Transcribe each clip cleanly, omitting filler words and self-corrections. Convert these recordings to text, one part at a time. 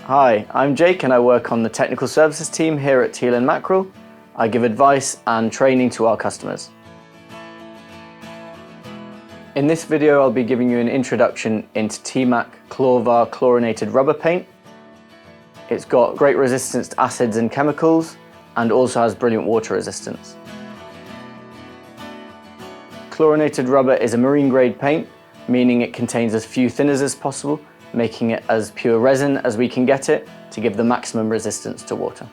Hi, I'm Jake and I work on the Technical Services Team here at Metaclor. I give advice and training to our customers. In this video I'll be giving you an introduction into Teamac Chlorvar Chlorinated rubber paint. It's got great resistance to acids and chemicals and also has brilliant water resistance. Chlorinated rubber is a marine grade paint, meaning it contains as few thinners as possible, making it as pure resin as we can get it to give the maximum resistance to water.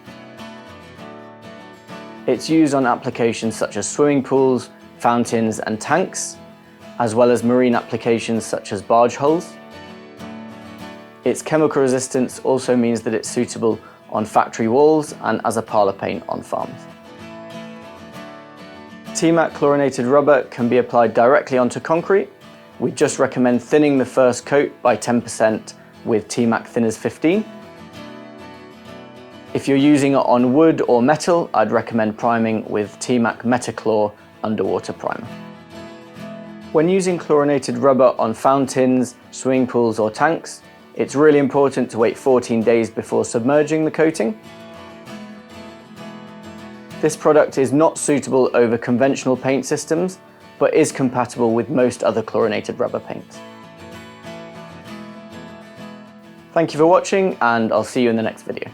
It's used on applications such as swimming pools, fountains and tanks, as well as marine applications such as barge hulls. Its chemical resistance also means that it's suitable on factory walls and as a parlour paint on farms. Teamac chlorinated rubber can be applied directly onto concrete. We just recommend thinning the first coat by 10% with Teamac Thinner's 15. If you're using it on wood or metal, I'd recommend priming with Teamac Metaclor underwater primer. When using chlorinated rubber on fountains, swimming pools or tanks, it's really important to wait 14 days before submerging the coating. This product is not suitable over conventional paint systems, but is compatible with most other chlorinated rubber paints. Thank you for watching, and I'll see you in the next video.